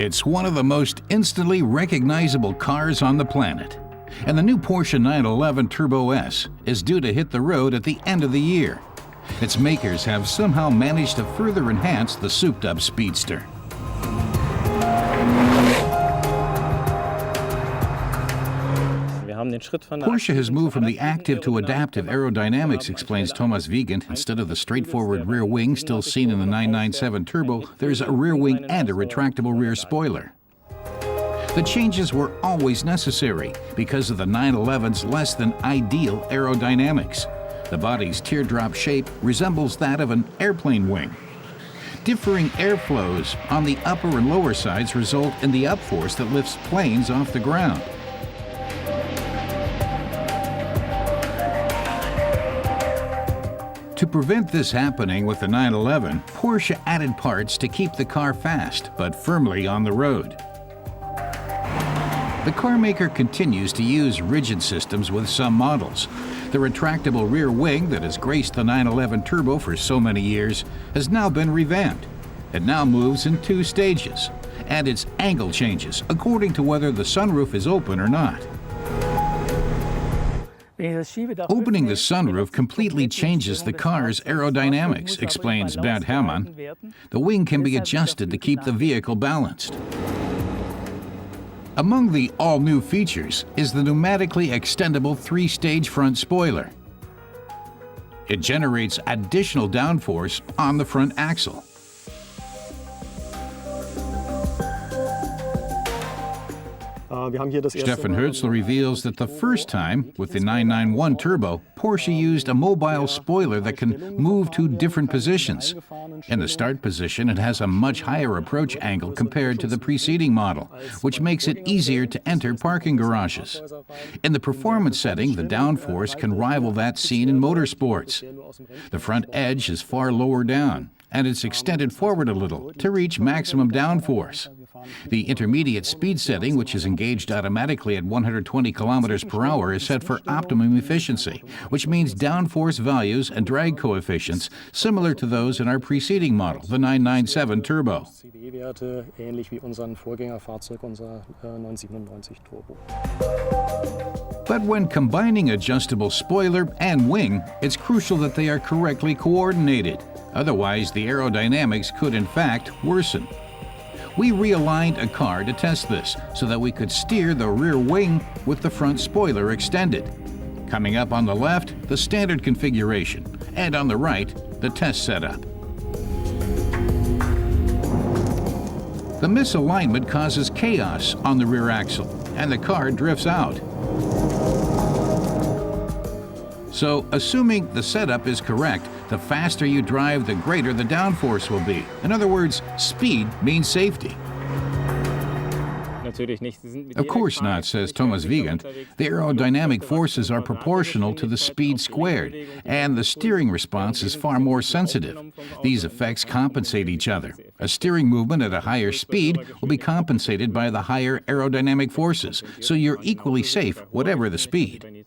It's one of the most instantly recognizable cars on the planet. And the new Porsche 911 Turbo S is due to hit the road at the end of the year. Its makers have somehow managed to further enhance the souped-up speedster. Porsche has moved from the active to adaptive aerodynamics, explains Wiegand. Instead of the straightforward rear wing still seen in the 997 Turbo, there's a rear wing and a retractable rear spoiler. The changes were always necessary because of the 911's less than ideal aerodynamics. The body's teardrop shape resembles that of an airplane wing. Differing airflows on the upper and lower sides result in the upforce that lifts planes off the ground. To prevent this happening with the 911, Porsche added parts to keep the car fast but firmly on the road. The carmaker continues to use rigid systems with some models. The retractable rear wing that has graced the 911 Turbo for so many years has now been revamped. It now moves in 2 stages, and its angle changes according to whether the sunroof is open or not. Opening the sunroof completely changes the car's aerodynamics, explains Bernd Herrmann. The wing can be adjusted to keep the vehicle balanced. Among the all-new features is the pneumatically extendable 3-stage front spoiler. It generates additional downforce on the front axle. Steffen reveals that the first time, with the 991 Turbo, Porsche used a mobile spoiler that can move to different positions. In the start position, it has a much higher approach angle compared to the preceding model, which makes it easier to enter parking garages. In the performance setting, the downforce can rival that seen in motorsports. The front edge is far lower down, and it's extended forward a little to reach maximum downforce. The intermediate speed setting, which is engaged automatically at 120 kilometers per hour, is set for optimum efficiency, which means downforce values and drag coefficients similar to those in our preceding model, the 997 Turbo. But when combining adjustable spoiler and wing, it's crucial that they are correctly coordinated. Otherwise, the aerodynamics could in fact worsen. We realigned a car to test this so that we could steer the rear wing with the front spoiler extended. Coming up on the left, the standard configuration, and on the right, the test setup. The misalignment causes chaos on the rear axle, and the car drifts out. So, assuming the setup is correct, the faster you drive, the greater the downforce will be. In other words, speed means safety. Of course not, says Wiegand. The aerodynamic forces are proportional to the speed squared, and the steering response is far more sensitive. These effects compensate each other. A steering movement at a higher speed will be compensated by the higher aerodynamic forces, so you're equally safe whatever the speed.